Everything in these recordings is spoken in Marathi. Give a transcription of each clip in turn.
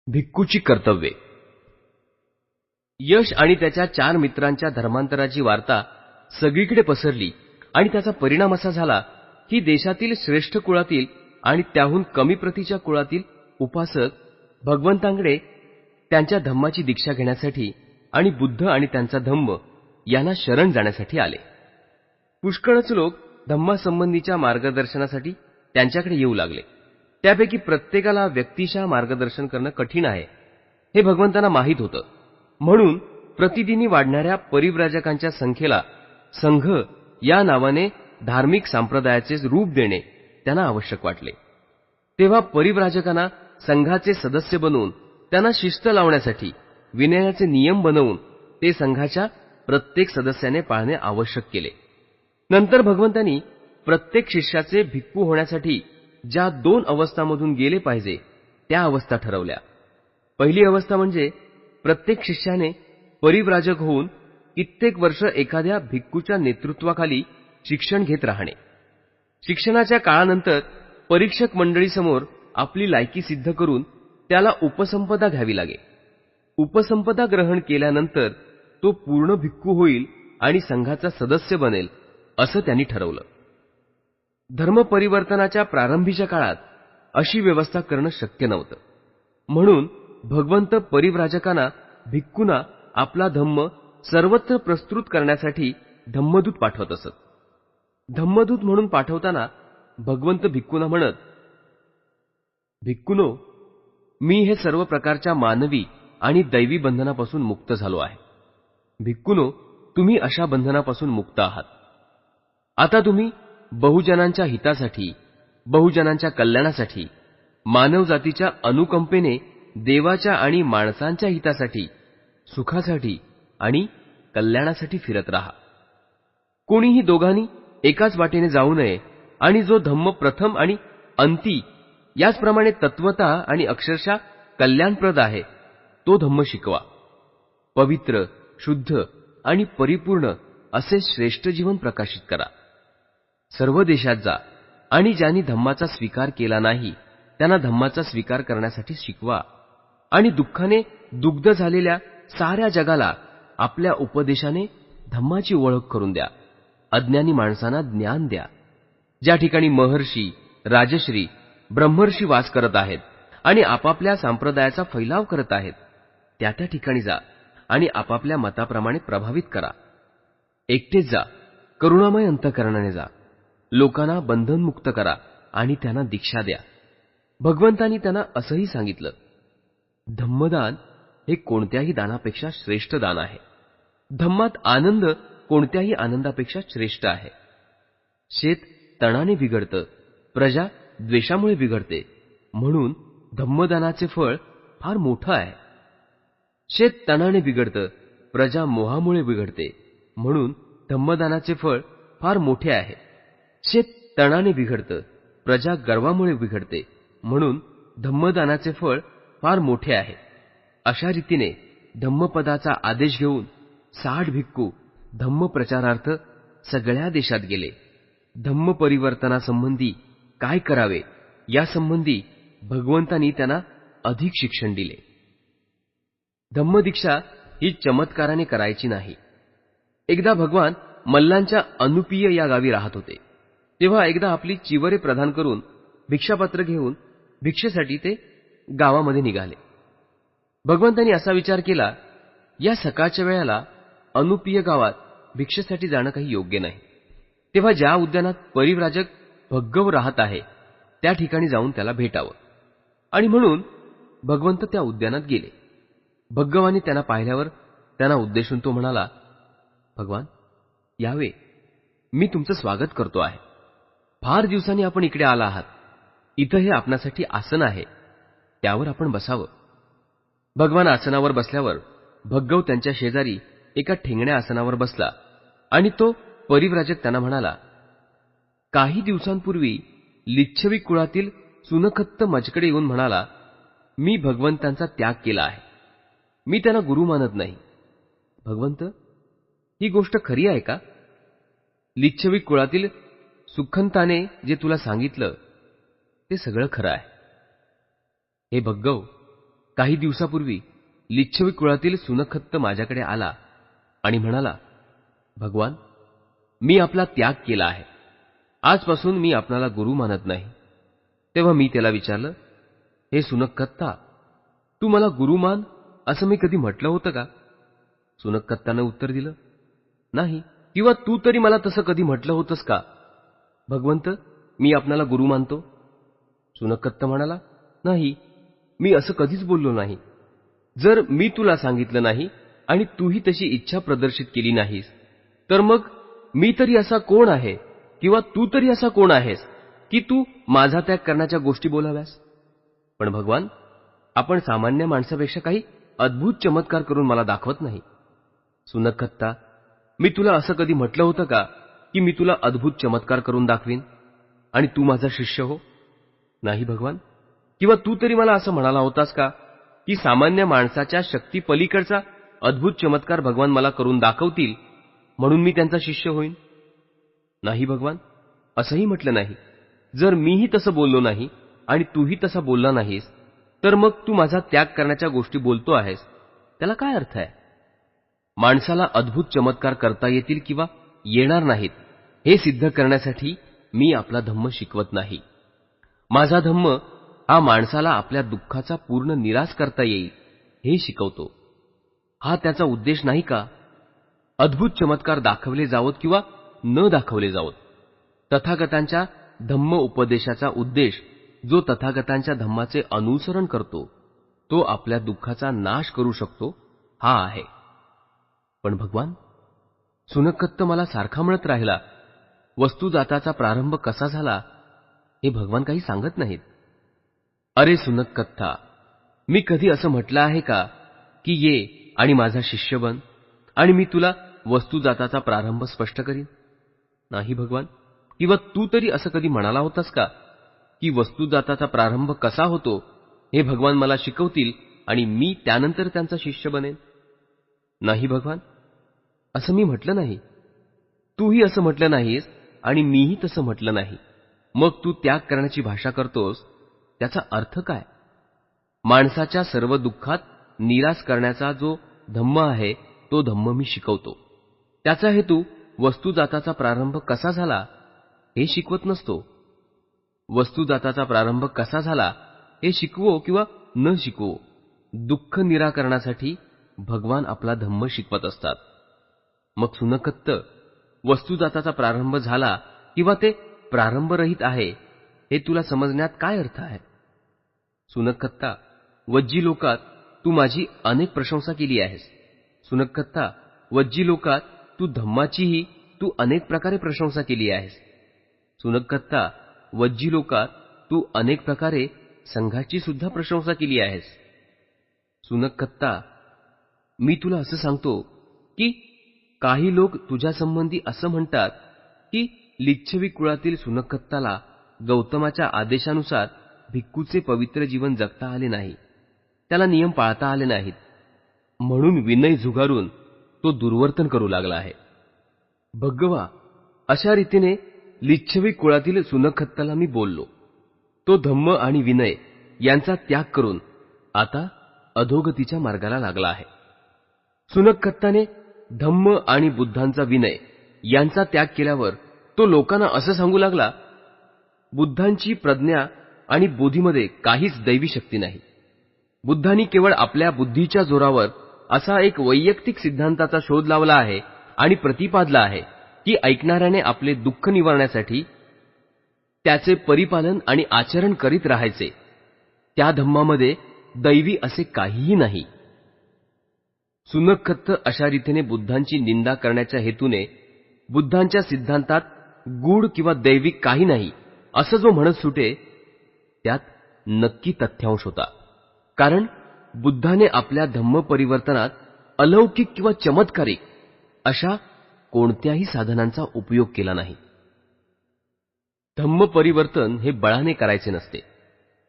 भिक्खूची कर्तव्ये. यश आणि त्याच्या 4 मित्रांच्या धर्मांतराची वार्ता सगळीकडे पसरली आणि त्याचा परिणाम असा झाला की देशातील श्रेष्ठ कुळातील आणि त्याहून कमी प्रतीच्या कुळातील उपासक भगवंतांकडे त्यांच्या धम्माची दीक्षा घेण्यासाठी आणि बुद्ध आणि त्यांचा धम्म यांना शरण जाण्यासाठी आले. पुष्कळच लोक धम्मासंबंधीच्या मार्गदर्शनासाठी त्यांच्याकडे येऊ लागले. त्यापैकी प्रत्येकाला व्यक्तिशः मार्गदर्शन करणं कठीण आहे हे भगवंतांना माहीत होतं. म्हणून प्रतिदिनी वाढणाऱ्या परिव्राजकांच्या संख्येला संघ या नावाने धार्मिक संप्रदायाचे रूप देणे त्यांना आवश्यक वाटले. तेव्हा परिव्राजकांना संघाचे सदस्य बनवून त्यांना शिस्त लावण्यासाठी विनयाचे नियम बनवून ते संघाच्या प्रत्येक सदस्याने पाळणे आवश्यक केले. नंतर भगवंतांनी प्रत्येक शिष्याचे भिक्खू होण्यासाठी ज्या 2 अवस्थांमधून गेले पाहिजे त्या अवस्था ठरवल्या. पहिली अवस्था म्हणजे प्रत्येक शिष्याने परिव्राजक होऊन कित्येक वर्ष एखाद्या भिक्खूच्या नेतृत्वाखाली शिक्षण घेत राहणे. शिक्षणाच्या काळानंतर परीक्षक मंडळीसमोर आपली लायकी सिद्ध करून त्याला उपसंपदा घ्यावी लागे. उपसंपदा ग्रहण केल्यानंतर तो पूर्ण भिक्खू होईल आणि संघाचा सदस्य बनेल असं त्यांनी ठरवलं. धर्मपरिवर्तनाच्या प्रारंभीच्या काळात अशी व्यवस्था करणं शक्य नव्हतं. म्हणून भगवंत परिव्राजकांना भिक्खूंना आपला धम्म सर्वत्र प्रस्तुत करण्यासाठी धम्मदूत पाठवत असत. धम्मदूत म्हणून पाठवताना भगवंत भिक्खूंना म्हणत, भिक्खूनो, मी हे सर्व प्रकारच्या मानवी आणि दैवी बंधनापासून मुक्त झालो आहे. भिक्खूनो, तुम्ही अशा बंधनापासून मुक्त आहात. आता तुम्ही बहुजनांच्या हितासाठी, बहुजनांच्या कल्याणासाठी, मानवजातीच्या अनुकंपेने देवाच्या आणि माणसांच्या हितासाठी, सुखासाठी आणि कल्याणासाठी फिरत राहा. कोणीही दोघांनी एकाच वाटेने जाऊ नये आणि जो धम्म प्रथम आणि अंती याचप्रमाणे तत्वता आणि अक्षरशः कल्याणप्रद आहे तो धम्म शिकवा. पवित्र, शुद्ध आणि परिपूर्ण असे श्रेष्ठ जीवन प्रकाशित करा. सर्व देशात जा आणि ज्यांनी धम्माचा स्वीकार केला नाही त्यांना धम्माचा स्वीकार करण्यासाठी शिकवा आणि दुःखाने दुग्ध झालेल्या साऱ्या जगाला आपल्या उपदेशाने धम्माची ओळख करून द्या. अज्ञानी माणसांना ज्ञान द्या. ज्या ठिकाणी महर्षी, राजश्री, ब्रह्मर्षी वास करत आहेत आणि आपापल्या संप्रदायाचा फैलाव करत आहेत त्या त्या ठिकाणी जा आणि आपापल्या मताप्रमाणे प्रभावित करा. एकटेच जा, करुणामय अंतःकरणाने जा. लोकांना बंधनमुक्त करा आणि त्यांना दीक्षा द्या. भगवंतांनी त्यांना असंही सांगितलं, धम्मदान हे कोणत्याही दानापेक्षा श्रेष्ठ दान आहे. धम्मात आनंद कोणत्याही आनंदापेक्षा श्रेष्ठ आहे. शेत तणाने बिघडतं, प्रजा द्वेषामुळे बिघडते, म्हणून धम्मदानाचे फळ फार मोठं आहे. शेत तणाने बिघडतं, प्रजा मोहामुळे बिघडते, म्हणून धम्मदानाचे फळ फार मोठे आहे. शेत तणाने बिघडतं, प्रजा गर्वामुळे बिघडते, म्हणून धम्मदानाचे फळ फार मोठे आहे. अशा रीतीने धम्मपदाचा आदेश घेऊन 60 भिक्खू धम्म प्रचारार्थ सगळ्या देशात गेले. धम्म परिवर्तनासंबंधी काय करावे यासंबंधी भगवंतांनी त्यांना अधिक शिक्षण दिले. धम्मदीक्षा ही चमत्काराने करायची नाही. एकदा भगवान मल्लांच्या अनुपीय या गावी राहत होते. तेव्हा एकदा आपली चिवरे प्रदान करून भिक्षापत्र घेऊन भिक्षेसाठी ते गावामध्ये निघाले. भगवंतांनी असा विचार केला, या सकाळच्या वेळेला अनुपीय गावात भिक्षेसाठी जाणं काही योग्य नाही. तेव्हा ज्या उद्यानात परिव्राजक भग्गव राहत आहे त्या ठिकाणी जाऊन त्याला भेटावं. आणि म्हणून भगवंत त्या उद्यानात गेले. भग्गवानी त्यांना पाहिल्यावर त्यांना उद्देशून तो म्हणाला, भगवान, यावे, मी तुमचं स्वागत करतो आहे. फार दिवसांनी आपण इकडे आला आहात. इथं हे आपणासाठी आसन आहे, त्यावर आपण बसावं. भगवान आसनावर बसल्यावर भग्गव त्यांच्या शेजारी एका ठेंगण्या आसनावर बसला आणि तो परिव्राजक त्यांना म्हणाला, काही दिवसांपूर्वी लिच्छवी कुळातील सुनखत्त माझ्याकडे येऊन म्हणाला, मी भगवंतांचा त्याग केला आहे. मी त्यांना गुरु मानत नाही. भगवंत, ही गोष्ट खरी आहे का? लिच्छवी कुळातील सुखंताने जे तुला सांगितलं ते सगळं खरं आहे. हे भग्गव, काही दिवसापूर्वी लिच्छवी कुळातील सुनखत्त माझ्याकडे आला आणि म्हणाला, भगवान, मी आपला त्याग केला आहे. आजपासून मी आपणाला गुरु मानत नाही. तेव्हा मी त्याला विचारलं, हे सुनखत्ता, तू मला गुरु मान असं मी कधी म्हटलं होतं का? सुनखत्तानं उत्तर दिलं, नाही. किंवा तू तरी मला तसं कधी म्हटलं होतंस का? भगवंत, मी आपणाला गुरु मानतो. सुनखत्त म्हणाला, नाही, मी असं कधीच बोललो नाही. जर मी तुला सांगितलं नाही आणि तूही तशी इच्छा प्रदर्शित केली नाहीस, तर मग मी तरी असा कोण आहे किंवा तू तरी असा कोण आहेस की तू माझा त्याग करण्याच्या गोष्टी बोलाव्यास? पण भगवान, आपण सामान्य माणसापेक्षा काही अद्भुत चमत्कार करून मला दाखवत नाही. सुनखत्ता, मी तुला असं कधी म्हटलं होतं का की मी तुला अद्भुत चमत्कार करून दाखवीन आणि तू माझा शिष्य हो? नाही भगवान. किंवा तू तरी मला असं म्हणाला होतास का की सामान्य माणसाच्या शक्ती पलीकडचा अद्भुत चमत्कार भगवान मला करून दाखवतील म्हणून मी त्यांचा शिष्य होईन? नाही भगवान, असंही म्हटलं नाही. जर मीही तसं बोललो नाही आणि तूही तसा बोलला नाहीस, तर मग तू माझा त्याग करण्याच्या गोष्टी बोलतो आहेस, त्याला काय अर्थ आहे? माणसाला अद्भुत चमत्कार करता येतील किंवा येणार नाहीत हे सिद्ध करण्यासाठी मी आपला धम्म शिकवत नाही. माझा धम्म हा माणसाला आपल्या दुःखाचा पूर्ण निराश करता येईल हे शिकवतो. हा त्याचा उद्देश नाही का? अद्भुत चमत्कार दाखवले जावोत किंवा न दाखवले जावोत, तथागतांच्या धम्म उपदेशाचा उद्देश जो तथागतांच्या धम्माचे अनुसरण करतो तो आपल्या दुःखाचा नाश करू शकतो हा आहे. पण भगवान, सुनखत्त मला सारखा म्हणत राहिला, वस्तुजाताचा प्रारंभ कसा झाला हे भगवान काही सांगत नाहीत. अरे सुनखत्ता, मी कधी असं म्हटलं आहे का की ये आणि माझा शिष्य बन आणि मी तुला वस्तुजाताचा प्रारंभ स्पष्ट करीन? नाही भगवान. किंवा तू तरी असं कधी म्हणाला होतास का की वस्तुजाताचा प्रारंभ कसा होतो हे भगवान मला शिकवतील आणि मी त्यानंतर त्यांचा शिष्य बनेन? नाही भगवान, असं मी म्हटलं नाही. तूही असं म्हटलं नाहीस आणि मीही तसं म्हटलं नाही. मग तू त्याग करण्याची भाषा करतोस, त्याचा अर्थ काय? माणसाच्या सर्व दुःखात निराश करण्याचा जो धम्म आहे तो धम्म मी शिकवतो. त्याचा हेतू वस्तुजाताचा प्रारंभ कसा झाला हे शिकवत नसतो. वस्तुजाताचा प्रारंभ कसा झाला हे शिकवो किंवा न शिकवो, दुःख निराकरणासाठी भगवान आपला धम्म शिकवत असतात. मग सुनखत्त, वस्तुजाताचा प्रारंभ झाला किंवा ते प्रारंभरहित आहे हे तुला समजण्यात काय अर्थ आहे? सुनखत्ता, वज्जी लोकात तू माझी अनेक प्रशंसा केली आहेस. सुनखत्ता, वज्जी लोकात तू धम्माचीही तू अनेक प्रकारे प्रशंसा केली आहेस. सुनखत्ता, वज्जी लोकात तू अनेक प्रकारे संघाची सुद्धा प्रशंसा केली आहेस. सुनखत्ता, मी तुला असं सांगतो की काही लोक तुझ्या संबंधी असं म्हणतात की लिच्छवी कुळातील सुनखत्ताला गौतमाच्या आदेशानुसार भिक्खूचे पवित्र जीवन जगता आले नाही, त्याला नियम पाळता आले नाहीत, म्हणून विनय झुगारून तो दुर्वर्तन करू लागला आहे. भगवा, अशा रीतीने लिच्छवी कुळातील सुनखत्ताला मी बोललो. तो धम्म आणि विनय यांचा त्याग करून आता अधोगतीच्या मार्गाला लागला आहे. सुनखत्ताने धम्म आणि बुद्धांचा विनय यांचा त्याग केल्यावर तो लोकांना असं सांगू लागला, बुद्धांची प्रज्ञा आणि बोधीमध्ये काहीच दैवी शक्ती नाही. बुद्धांनी केवळ आपल्या बुद्धीच्या जोरावर असा एक वैयक्तिक सिद्धांताचा शोध लावला आहे आणि प्रतिपादला आहे की ऐकणाऱ्याने आपले दुःख निवारण्यासाठी त्याचे परिपालन आणि आचरण करीत राहायचे. त्या धम्मामध्ये दैवी असे काहीही नाही. सुनखत्त अशा रीतीने बुद्धांची निंदा करण्याच्या हेतूने बुद्धांच्या सिद्धांतात गूढ किंवा दैविक काही नाही असं जो म्हणत सुटे, त्यात नक्की तथ्यांश होता. कारण बुद्धाने आपल्या धम्म परिवर्तनात अलौकिक किंवा चमत्कारिक अशा कोणत्याही साधनांचा उपयोग केला नाही. धम्म परिवर्तन हे बळाने करायचे नसते.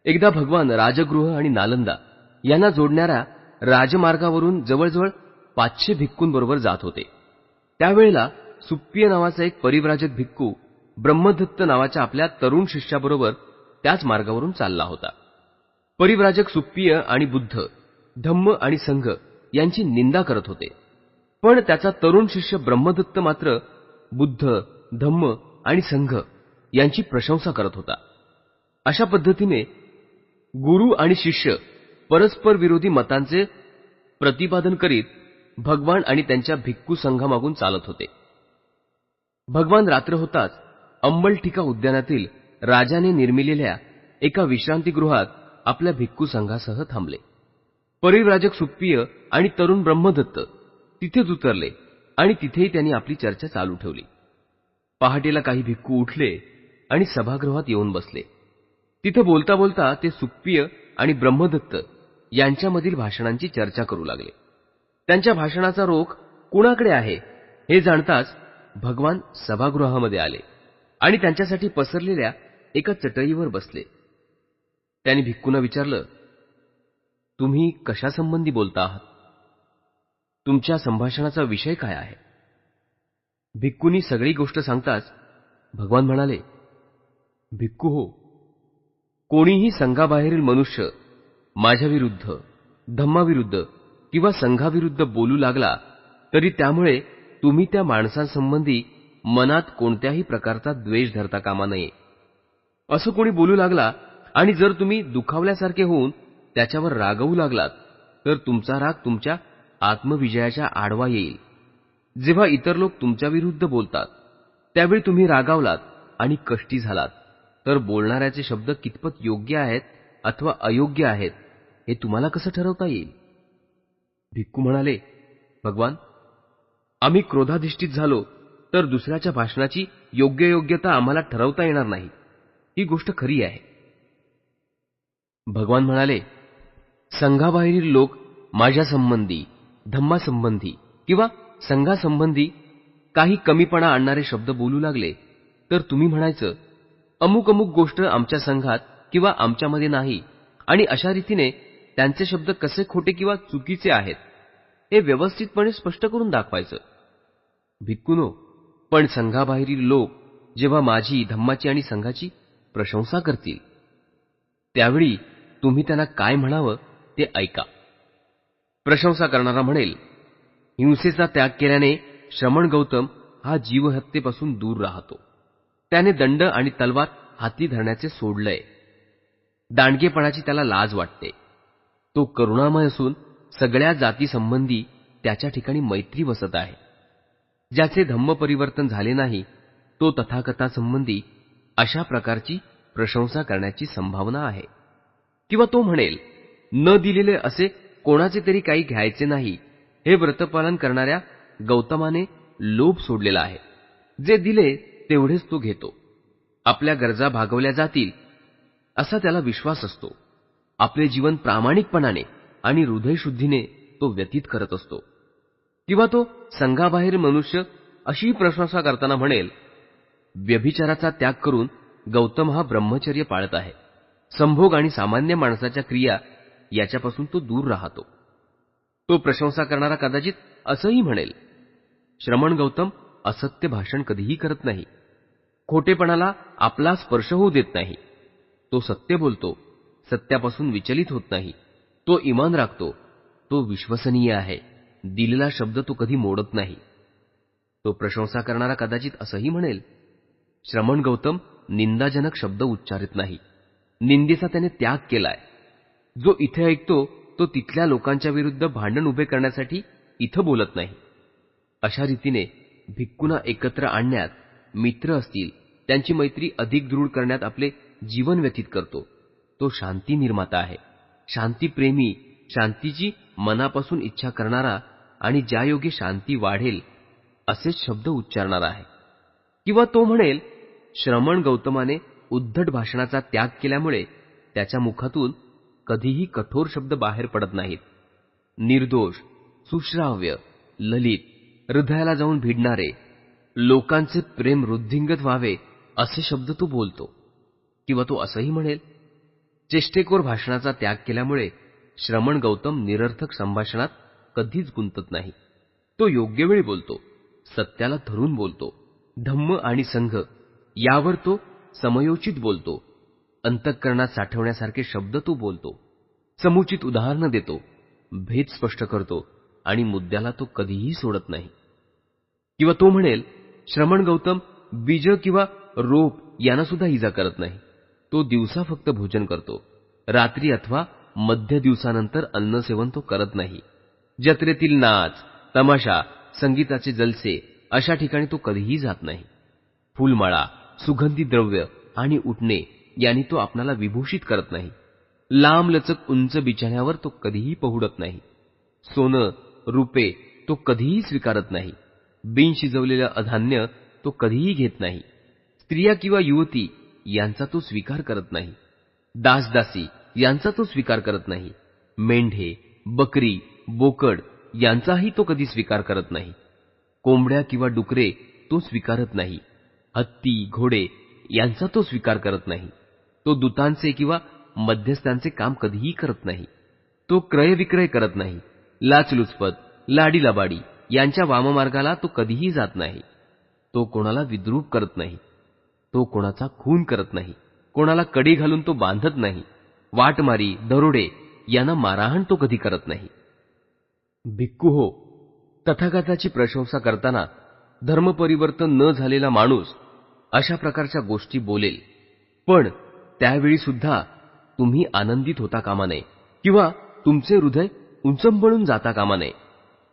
एकदा भगवान राजगृह आणि नालंदा यांना जोडणाऱ्या राजमार्गावरून जवळजवळ 500 भिक्खूंबरोबर जात होते. त्यावेळेला सुप्पिय नावाचा एक परिव्राजक भिक्खू ब्रह्मदत्त नावाच्या आपल्या तरुण शिष्याबरोबर त्याच मार्गावरून चालला होता. परिव्राजक सुप्पिय आणि बुद्ध धम्म आणि संघ यांची निंदा करत होते. पण त्याचा तरुण शिष्य ब्रह्मदत्त मात्र बुद्ध, धम्म आणि संघ यांची प्रशंसा करत होता. अशा पद्धतीने गुरु आणि शिष्य परस्पर विरोधी मतांचे प्रतिपादन करीत भगवान आणि त्यांच्या भिक्खू संघामागून चालत होते. भगवान रात्र होताच अंबलठिका उद्यानातील राजाने निर्मिलेल्या एका विश्रांतीगृहात आपल्या भिक्खू संघासह थांबले. परिव्राजक सुप्पिय आणि तरुण ब्रह्मदत्त तिथेच उतरले आणि तिथेही त्यांनी आपली चर्चा चालू ठेवली. पहाटेला काही भिक्खू उठले आणि सभागृहात येऊन बसले. तिथे बोलता बोलता ते सुप्पिय आणि ब्रह्मदत्त यांच्यामधील भाषणांची चर्चा करू लागले. त्यांच्या भाषणाचा रोख कुणाकडे आहे हे जाणताच भगवान सभागृहामध्ये आले आणि त्यांच्यासाठी पसरलेल्या एका चटईवर बसले. त्यांनी भिक्खूंना विचारलं, तुम्ही कशासंबंधी बोलता आहात? तुमच्या संभाषणाचा विषय काय आहे? भिक्खूंनी सगळी गोष्ट सांगताच भगवान म्हणाले, भिक्खू हो, कोणीही संघाबाहेरील मनुष्य माझ्याविरुद्ध, धम्माविरुद्ध किंवा संघाविरुद्ध बोलू लागला तरी त्यामुळे तुम्ही त्या माणसांसंबंधी मनात कोणत्याही प्रकारचा द्वेष धरता कामा नये. असं कोणी बोलू लागला आणि जर तुम्ही दुखावल्यासारखे होऊन त्याच्यावर रागवू लागलात तर तुमचा राग तुमच्या आत्मविजयाच्या आडवा येईल. जेव्हा इतर लोक तुमच्याविरुद्ध बोलतात त्यावेळी तुम्ही रागावलात आणि कष्टी झालात तर बोलणाऱ्याचे शब्द कितपत योग्य आहेत अथवा अयोग्य आहेत हे तुम्हाला कसं ठरवता येईल? भिक्खू म्हणाले, भगवान, आम्ही क्रोधाधिष्ठित झालो तर दुसऱ्याच्या भाषणाची योग्यता आम्हाला ठरवता येणार नाही. ही गोष्ट खरी आहे. भगवान म्हणाले, संघाबाहेरील लोक माझ्यासंबंधी, धम्मासंबंधी किंवा संघासंबंधी काही कमीपणा आणणारे शब्द बोलू लागले तर तुम्ही म्हणायचं, अमुक अमुक गोष्ट आमच्या संघात किंवा आमच्यामध्ये नाही आणि अशा रीतीने त्यांचे शब्द कसे खोटे किंवा चुकीचे आहेत हे व्यवस्थितपणे स्पष्ट करून दाखवायचं. भिक्खूनो, पण संघाबाहेरील लोक जेव्हा माझी, धम्माची आणि संघाची प्रशंसा करतील त्यावेळी तुम्ही त्यांना काय म्हणावं ते ऐका. प्रशंसा करणारा म्हणेल, हिंसेचा त्याग केल्याने श्रमण गौतम हा जीवहत्येपासून दूर राहतो. त्याने दंड आणि तलवार हाती धरण्याचे सोडलंय. दांडगेपणाची त्याला लाज वाटते. तो करुणामय असून सगळ्या जातीसंबंधी त्याच्या ठिकाणी मैत्री वसत आहे. ज्याचे धम्म परिवर्तन झाले नाही तो तथागतासंबंधी अशा प्रकारची प्रशंसा करण्याची संभावना आहे. किंवा तो म्हणेल, न दिलेले असे कोणाचे तरी काही घ्यायचे नाही. हे व्रतपालन करणाऱ्या गौतमाने लोभ सोडलेला आहे. जे दिले तेवढेच तो घेतो. आपल्या गरजा भागवल्या जातील असा त्याला विश्वास असतो. आपले जीवन प्रामाणिकपणाने आणि हृदयशुद्धीने तो व्यतीत करत असतो. किंवा तो संघाबाहेर मनुष्य अशी प्रशंसा करताना म्हणेल, व्यभिचाराचा त्याग करून गौतम हा ब्रह्मचर्य पाळत आहे. संभोग आणि सामान्य माणसाच्या क्रिया याच्यापासून तो दूर राहतो. तो प्रशंसा करणारा कदाचित असंही म्हणेल, श्रमण गौतम असत्य भाषण कधीही करत नाही. खोटेपणाला आपला स्पर्श होऊ देत नाही. तो सत्य बोलतो, सत्यापासून विचलित होत नाही. तो इमान राखतो. तो विश्वसनीय आहे. दिलेला शब्द तो कधी मोडत नाही. तो प्रशंसा करणारा कदाचित असंही म्हणेल, श्रमण गौतम निंदाजनक शब्द उच्चारित नाही. निंदेचा त्याने त्याग केलाय. जो इथे ऐकतो तो तिथल्या लोकांच्या विरुद्ध भांडण उभे करण्यासाठी इथं बोलत नाही. अशा रीतीने भिक्खूंना एकत्र आणण्यात, मित्र असतील त्यांची मैत्री अधिक दृढ करण्यात आपले जीवन व्यतीत करतो. तो शांती निर्माता आहे. शांतीप्रेमी, शांतीची मनापासून इच्छा करणारा आणि ज्यायोगे शांती वाढेल असेच शब्द उच्चारणारा आहे. किंवा तो म्हणेल, श्रमण गौतमाने उद्धट भाषणाचा त्याग केल्यामुळे त्याच्या मुखातून कधीही कठोर शब्द बाहेर पडत नाहीत. निर्दोष, सुश्राव्य, ललित, हृदयाला जाऊन भिडणारे, लोकांचे प्रेम वृद्धिंगत व्हावे असे शब्द तो बोलतो. किंवा तो असंही म्हणेल, चेष्टेखोर भाषणाचा त्याग केल्यामुळे श्रमण गौतम निरर्थक संभाषणात कधीच गुंतत नाही. तो योग्य वेळी बोलतो, सत्याला धरून बोलतो. धम्म आणि संघ यावर तो समयोचित बोलतो. अंतःकरणात साठवण्यासारखे शब्द तो बोलतो. समुचित उदाहरणं देतो. भेद स्पष्ट करतो आणि मुद्द्याला तो कधीही सोडत नाही. किंवा तो म्हणेल, श्रमण गौतम बीज किंवा रोप यांना सुद्धा इजा करत नाही. तो दिवसा फक्त भोजन करतो, रात्री अथवा मध्य दिवसानंतर अन्नसेवन तो करत नाही. जत्रेतील नाच, तमाशा, संगीताचे जलसे अशा ठिकाणी तो कधीही जात नाही. फुलमाळा, सुगंधी द्रव्य आणि उठणे यांनी तो आपणाला विभूषित करत नाही. लांबलचक उंच बिछाण्यावर तो कधीही पहुडत नाही. सोनं, रुपे तो कधीही स्वीकारत नाही. बिन शिजवलेलं अधान्य तो कधीही घेत नाही. स्त्रिया किंवा युवती यांचा तो स्वीकार करत नाही. दासदासी यांचा तो स्वीकार करत नाही. मेंढे, बकरी, बोकड यांचाही तो कधी स्वीकार करत नाही. कोंबड्या किंवा डुकरे तो स्वीकारत नाही. हत्ती, घोडे यांचा तो स्वीकार करत नाही. तो दूतांचे किंवा मध्यस्थांचे काम कधीही करत नाही. तो क्रयविक्रय करत नाही. लाचलुचपत, लाडीलबाडी यांच्या वाममार्गाला तो कधीही जात नाही. तो कोणाला विद्रूप करत नाही. तो कोणाचा खून करत नाही. कोणाला कडी घालून तो बांधत नाही. वाटमारी, दरोडे यांना मारहाण तो कधी करत नाही. भिक्खू हो, तथागताची प्रशंसा करताना धर्मपरिवर्तन न झालेला माणूस अशा प्रकारच्या गोष्टी बोलेल, पण त्यावेळी सुद्धा तुम्ही आनंदित होता कामा नये किंवा तुमचे हृदय उंचंबळून जाता कामा नये,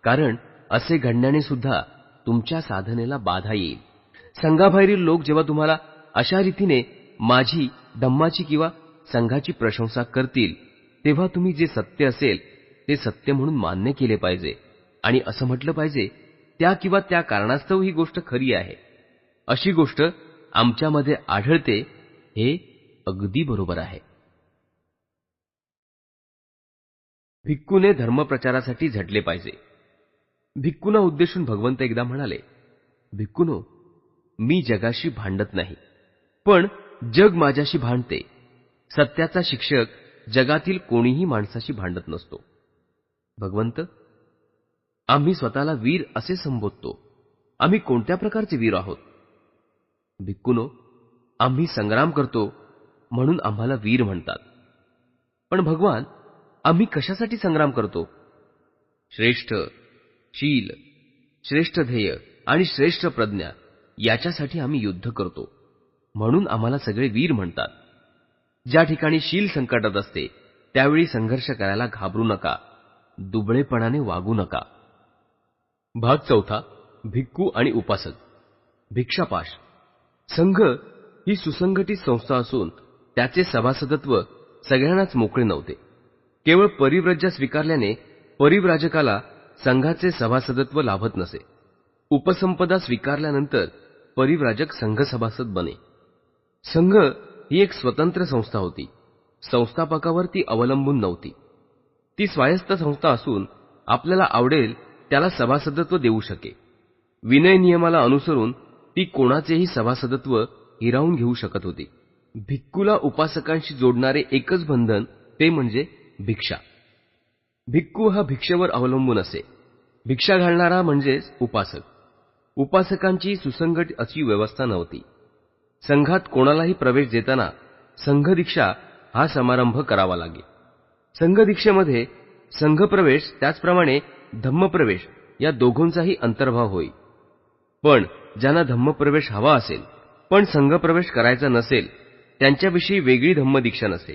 कारण असे घडण्याने सुद्धा तुमच्या साधनेला बाधा येईल. संघाबाहेरील लोक जेव्हा तुम्हाला अशा रीतीने माझी, धम्माची किंवा संघाची प्रशंसा करतील, तेव्हा तुम्ही जे सत्य असेल ते सत्य म्हणून मान्य केले पाहिजे आणि असं म्हटलं पाहिजे, त्या किंवा त्या कारणास्तव ही गोष्ट खरी आहे. अशी गोष्ट आमच्यामध्ये आढळते, हे अगदी बरोबर आहे. भिक्खूने धर्मप्रचारासाठी झटले पाहिजे. भिक्खूंना उद्देशून भगवंत एकदा म्हणाले, भिक्खूनो, मी जगाशी भांडत नाही, पण जग माझ्याशी भांडते. सत्याचा शिक्षक जगातील कोणीही माणसाशी भांडत नसतो. भगवंत, आम्ही स्वतःला वीर असे संबोधतो. आम्ही कोणत्या प्रकारचे वीर आहोत? भिक्खूनो, आम्ही संग्राम करतो म्हणून आम्हाला वीर म्हणतात. पण भगवान, आम्ही कशासाठी संग्राम करतो? श्रेष्ठ शील, श्रेष्ठ ध्येय आणि श्रेष्ठ प्रज्ञा याच्यासाठी आम्ही युद्ध करतो, म्हणून आम्हाला सगळे वीर म्हणतात. ज्या ठिकाणी शील संकटात असते त्यावेळी संघर्ष करायला घाबरू नका, दुबळेपणाने वागू नका. भाग चौथा. भिक्खू आणि उपासक. भिक्षापाश. संघ ही सुसंघटित संस्था असून त्याचे सभासदत्व सगळ्यांनाच मोकळे नव्हते. केवळ परिव्रज्या स्वीकारल्याने परिव्राजकाला संघाचे सभासदत्व लाभत नसे. उपसंपदा स्वीकारल्यानंतर परिव्राजक संघ सभासद बने. संघ ही एक स्वतंत्र संस्था होती. संस्थापकावर ती अवलंबून नव्हती. ती स्वायत्त संस्था असून आपल्याला आवडेल त्याला सभासदत्व देऊ शके. विनय नियमाला अनुसरून ती कोणाचेही सभासदत्व हिरावून घेऊ शकत होती. भिक्खूला उपासकांशी जोडणारे एकच बंधन ते म्हणजे भिक्षा. भिक्खू हा भिक्षेवर अवलंबून असे. भिक्षा घालणारा म्हणजेच उपासक. उपासकांची सुसंगत अशी व्यवस्था नव्हती. संघात कोणालाही प्रवेश देताना संघदीक्षा हा समारंभ करावा लागे. संघदीक्षेमध्ये संघप्रवेश त्याचप्रमाणे धम्मप्रवेश या दोघांचाही अंतर्भाव होई. पण ज्यांना धम्मप्रवेश हवा असेल पण संघप्रवेश करायचा नसेल, त्यांच्याविषयी वेगळी धम्मदीक्षा नसे.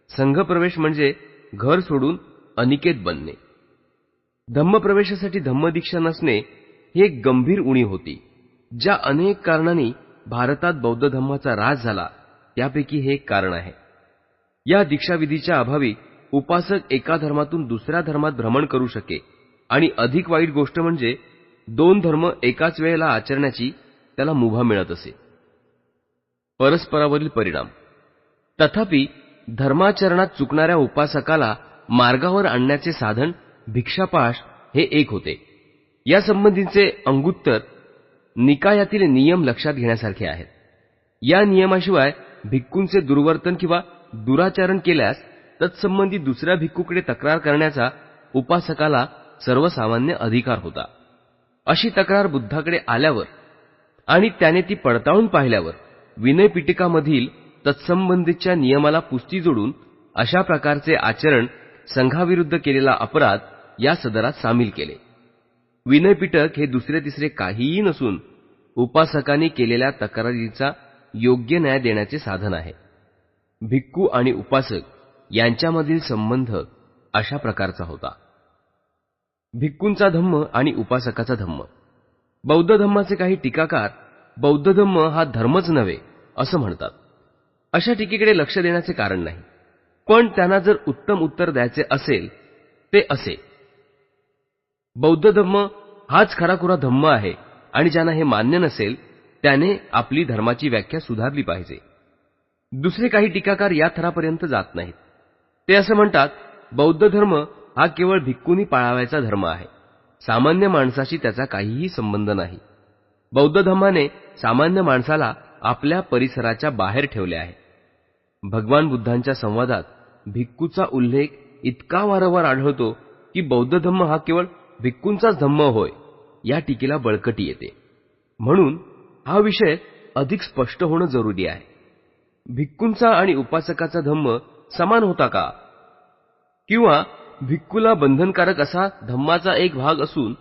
संघप्रवेश म्हणजे घर सोडून अनिकेत बनणे. धम्मप्रवेशासाठी धम्मदीक्षा नसणे ही एक गंभीर उणी होती. ज्या अनेक कारणांनी भारतात बौद्ध धम्माचा ऱ्हास झाला त्यापैकी हे एक कारण आहे. या दीक्षाविधीच्या अभावी उपासक एका धर्मातून दुसऱ्या धर्मात भ्रमण करू शके आणि अधिक वाईट गोष्ट म्हणजे दोन धर्म एकाच वेळेला आचरण्याची त्याला मुभा मिळत असे. परस्परावरील परिणाम. तथापि धर्माचरणात चुकणाऱ्या उपासकाला मार्गावर आणण्याचे साधन भिक्षापाश हे एक होते. यासंबंधीचे अंगुत्तर निकायातील नियम लक्षात घेण्यासारखे आहेत. या नियमाशिवाय भिक्खूंचे दुर्वर्तन किंवा दुराचरण केल्यास तत्संबंधी दुसऱ्या भिक्खूकडे तक्रार करण्याचा उपासकाला सर्वसामान्य अधिकार होता. अशी तक्रार बुद्धाकडे आल्यावर आणि त्याने ती पडताळून पाहिल्यावर विनयपिटकामधील तत्संबंधीच्या नियमाला पुष्टी जोडून अशा प्रकारचे आचरण संघाविरुद्ध केलेला अपराध या सदरात सामील केले. विनयपिटक हे दुसरे तिसरे काहीही नसून उपासकांनी केलेल्या तक्रारीचा योग्य न्याय देण्याचे साधन आहे. भिक्खू आणि उपासक यांच्यामधील संबंध अशा प्रकारचा होता. भिक्खूंचा धम्म आणि उपासकाचा धम्म. बौद्ध धम्माचे काही टीकाकार बौद्ध धम्म हा धर्मच नव्हे असं म्हणतात. अशा टीकेकडे लक्ष देण्याचे कारण नाही, पण त्यांना जर उत्तम उत्तर द्यायचे असेल ते असे: बौद्ध धम्म हाच खराखुरा धम्म आहे आणि ज्यांना हे मान्य नसेल त्याने आपली धर्माची व्याख्या सुधारली पाहिजे. दुसरे काही टीकाकार या थरापर्यंत जात नाहीत. ते असं म्हणतात, बौद्ध धर्म हा केवळ भिक्खूंनी पाळावयाचा धर्म आहे, सामान्य माणसाशी त्याचा काहीही संबंध नाही. बौद्ध धम्माने सामान्य माणसाला आपल्या परिसराच्या बाहेर ठेवले आहे. भगवान बुद्धांच्या संवादात भिक्खूचा उल्लेख इतका वारंवार आढळतो की बौद्ध धम्म हा केवळ भिक्खूंचाच धम्म होय या टीकेला बळकटी येते. म्हणून हा विषय अधिक स्पष्ट होणं जरुरी आहे. भिक्खूंचा आणि उपासकाचा धम्म समान होता का? किंवा भिक्खूला बंधनकारक असा धम्माचा एक भाग असून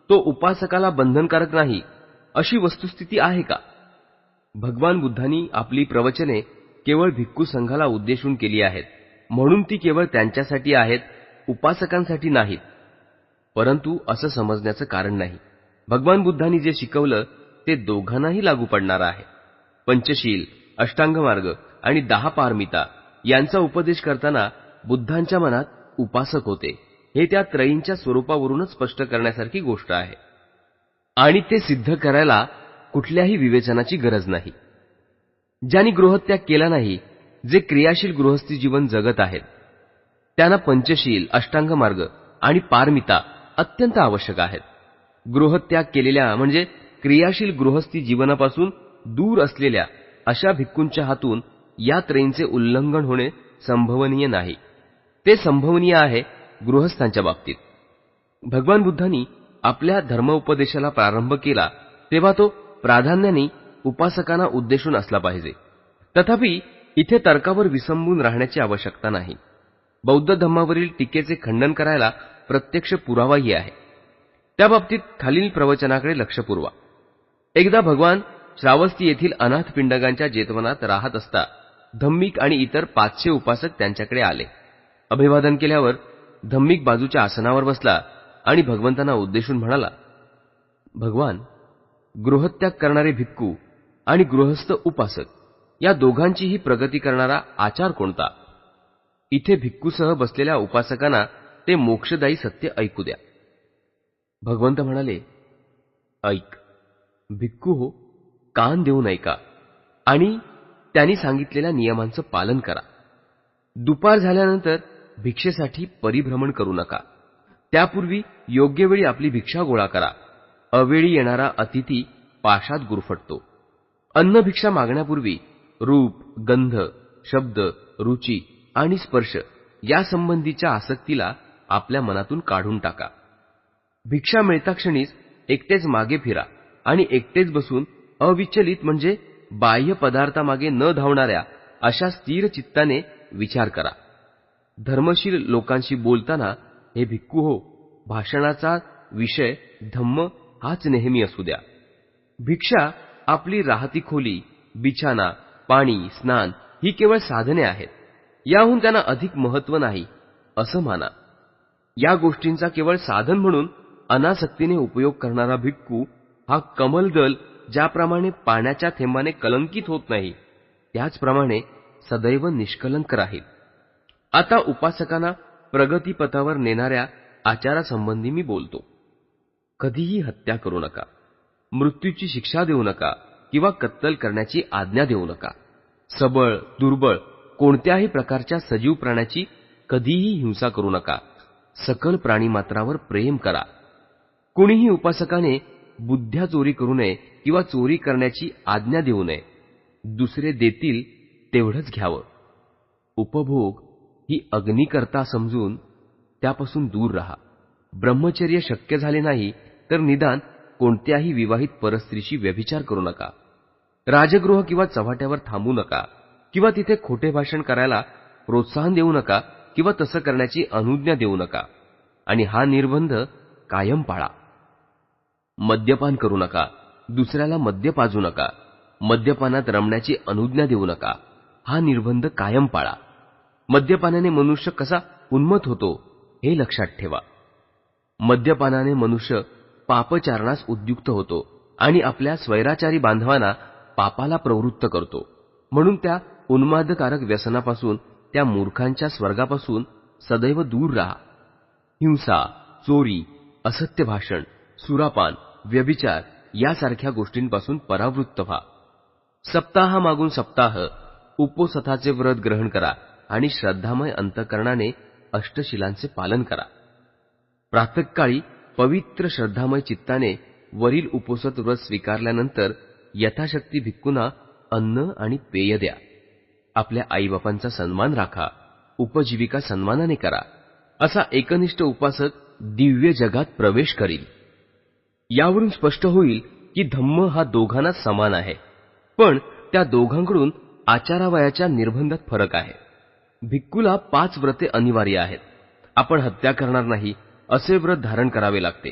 तो उपासकाला बंधनकारक नाही, अशी वस्तुस्थिती आहे का? भगवान बुद्धांनी आपली प्रवचने केवळ भिक्खू संघाला उद्देशून केली आहेत, म्हणून ती केवळ त्यांच्यासाठी आहेत, उपासकांसाठी नाहीत. परंतु असं समजण्याचं कारण नाही. भगवान बुद्धांनी जे शिकवलं ते दोघांनाही लागू पडणार आहे. पंचशील, अष्टांगमार्ग आणि 10 पारमिता यांचा उपदेश करताना बुद्धांच्या मनात उपासक होते हे त्या त्रयींच्या स्वरूपावरूनच स्पष्ट करण्यासारखी गोष्ट आहे. आणि ते सिद्ध करायला कुठल्याही विवेचनाची गरज नाही. ज्यांनी गृहत्याग केला नाही, जे क्रियाशील गृहस्थी जीवन जगत आहेत, त्यांना पंचशील, अष्टांगमार्ग आणि पारमिता अत्यंत आवश्यक आहेत. गृहत्याग केलेल्या म्हणजे क्रियाशील गृहस्थी जीवनापासून दूर असलेल्या अशा भिक्खूंच्या हातून या त्रयींचे उल्लंघन होणे संभवनीय नाही. ते संभवनीय आहे गृहस्थांच्या बाबतीत. भगवान बुद्धांनी आपल्या धर्मोपदेशाला प्रारंभ केला तेव्हा तो प्राधान्याने उपासकांना उद्देशून असला पाहिजे. तथापि इथे तर्कावर विसंबून राहण्याची आवश्यकता नाही. बौद्ध धम्मावरील टीकेचे खंडन करायला प्रत्यक्ष पुरावाही आहे. त्या बाबतीत खालील प्रवचनाकडे लक्ष पुरवा. एकदा भगवान श्रावस्ती येथील अनाथ पिंडकांच्या जेतवनात राहत असता धम्मिक आणि इतर 500 उपासक त्यांच्याकडे आले. अभिवादन केल्यावर धम्मिक बाजूच्या आसनावर बसला आणि भगवंतांना उद्देशून म्हणाला, भगवान, गृहत्याग करणारे भिक्खू आणि गृहस्थ उपासक या दोघांचीही प्रगती करणारा आचार कोणता? इथे भिक्खूसह बसलेल्या उपासकांना ते मोक्षदायी सत्य ऐकू द्या. भगवंत म्हणाले, ऐक भिक्खू हो, कान देऊन ऐका आणि त्यांनी सांगितलेल्या नियमांचं पालन करा. दुपार झाल्यानंतर भिक्षेसाठी परिभ्रमण करू नका. त्यापूर्वी योग्य वेळी आपली भिक्षा गोळा करा. अवेळी येणारा अतिथी पाशात गुरफटतो. अन्न भिक्षा मागण्यापूर्वी रूप, गंध, शब्द, रुची आणि स्पर्श यासंबंधीच्या आसक्तीला आपल्या मनातून काढून टाका. भिक्षा मिळता क्षणीच एकटेच मागे फिरा आणि एकटेच बसून अविचलित म्हणजे बाह्य पदार्थामागे न धावणाऱ्या अशा स्थिर चित्ताने विचार करा. धर्मशील लोकांशी बोलताना हे भिक्खू हो, भाषणाचा विषय धम्म हाच नेहमी असू द्या. भिक्षा आपली राहती खोली, बिछाना, पाणी, स्नान ही केवळ साधने आहेत. याहून त्यांना अधिक महत्व नाही असं माना. या गोष्टींचा केवळ साधन म्हणून अनासक्तीने उपयोग करणारा भिक्खू हा कमलदल ज्याप्रमाणे पाण्याच्या थेंबाने कलंकित होत नाही, त्याचप्रमाणे सदैव निष्कलंक राहील. आता उपासकांना प्रगतीपथावर नेणाऱ्या आचारासंबंधी मी बोलतो. कधीही हत्या करू नका, मृत्यूची शिक्षा देऊ नका किंवा कत्तल करण्याची आज्ञा देऊ नका. सबळ, दुर्बळ कोणत्याही प्रकारच्या सजीव प्राण्याची कधीही हिंसा करू नका. सकल प्राणीमात्रावर प्रेम करा. कोणीही उपासकाने बुद्ध्या चोरी करू नये किंवा चोरी करण्याची आज्ञा देऊ नये. दुसरे देतील तेवढंच घ्यावं. उपभोग ही अग्निकर्ता समजून त्यापासून दूर राहा. ब्रह्मचर्य शक्य झाले नाही तर निदान कोणत्याही विवाहित परस्त्रीशी व्यभिचार करू नका. राजगृह किंवा चव्हाट्यावर थांबू नका किंवा तिथे खोटे भाषण करायला प्रोत्साहन देऊ नका किंवा तसं करण्याची अनुज्ञा देऊ नका आणि हा निर्बंध कायम पाळा. मद्यपान करू नका, दुसऱ्याला मद्य पाजू नका, मद्यपानात रमण्याची अनुज्ञा देऊ नका, हा निर्बंध कायम पाळा. मद्यपानाने मनुष्य कसा उन्मत्त होतो हे लक्षात ठेवा. मद्यपानाने मनुष्य पापचारणास उद्युक्त होतो आणि आपल्या स्वैराचारी बांधवांना पापाला प्रवृत्त करतो. म्हणून त्या उन्मादकारक व्यसनापासून, त्या मूर्खांच्या स्वर्गापासून सदैव दूर राहा. हिंसा, चोरी, असत्य भाषण, सुरापान, व्यभिचार यासारख्या गोष्टींपासून परावृत्त व्हा. सप्ताहामागून सप्ताह उपोसथाचे व्रत ग्रहण करा आणि श्रद्धामय अंतःकरणाने अष्टशिलांचे पालन करा. प्रातःकाळी पवित्र श्रद्धामय चित्ताने वरील उपोसत व्रत स्वीकारल्यानंतर यथाशक्ती भिक्खूंना अन्न आणि पेय द्या. आपल्या आईबापांचा सन्मान राखा, उपजीविका सन्मानाने करा. असा एकनिष्ठ उपासक दिव्य जगात प्रवेश करील. यावरून स्पष्ट होईल की धम्म हा दोघांना समान आहे, पण त्या दोघांकडून आचारावयाच्या निर्बंधात फरक आहे. भिक्खूला 5 व्रते अनिवार्य आहेत. आपण हत्या करणार नाही असे व्रत धारण करावे लागते.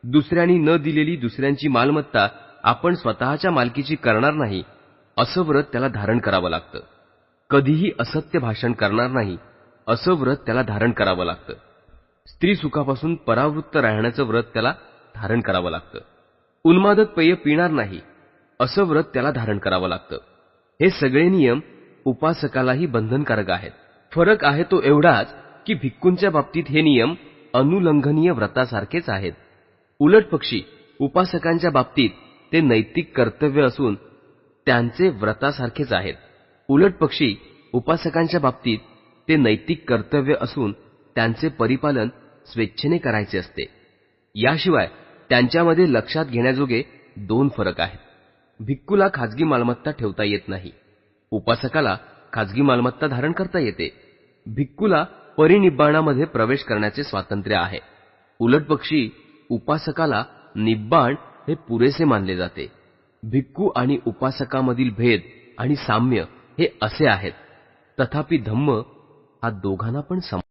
दुसऱ्यांनी न दिलेली दुसऱ्यांची मालमत्ता आपण स्वतःच्या मालकीची करणार नाही असं व्रत त्याला धारण करावं लागतं. कधीही असत्य भाषण करणार नाही असं व्रत त्याला धारण करावं लागतं. स्त्री सुखापासून परावृत्त राहण्याचं व्रत त्याला धारण करावं लागतं. उन्मादक पेय पिणार नाही असं व्रत त्याला धारण करावं लागतं. हे सगळे नियम उपासकालाही बंधनकारक आहेत. फरक आहे तो एवढाच की भिक्खूंच्या बाबतीत हे नियम अनुलंघनीय व्रतासारखेच आहेत. उलटपक्षी उपासकांच्या बाबतीत ते नैतिक कर्तव्य असून त्यांचे व्रतासारखेच आहेत. उलटपक्षी उपासकांच्या बाबतीत ते नैतिक कर्तव्य असून त्यांचे परिपालन स्वेच्छेने करायचे असते. याशिवाय त्यांच्यामध्ये लक्षात घेण्याजोगे 2 फरक आहेत. भिक्खूला खाजगी मालमत्ता ठेवता येत नाही, उपासकाला खाजगी मालमत्ता धारण करता येते. भिक्खूला परिनिब्बाणामध्ये प्रवेश करण्याचे स्वातंत्र्य आहे. उलटपक्षी उपासकाला निब्बाण हे पुरेसे मानले जाते. भिक्खू आणि उपासकामधील भेद आणि साम्य हे असे आहेत. तथापि धम्म हा दोघांना पण समान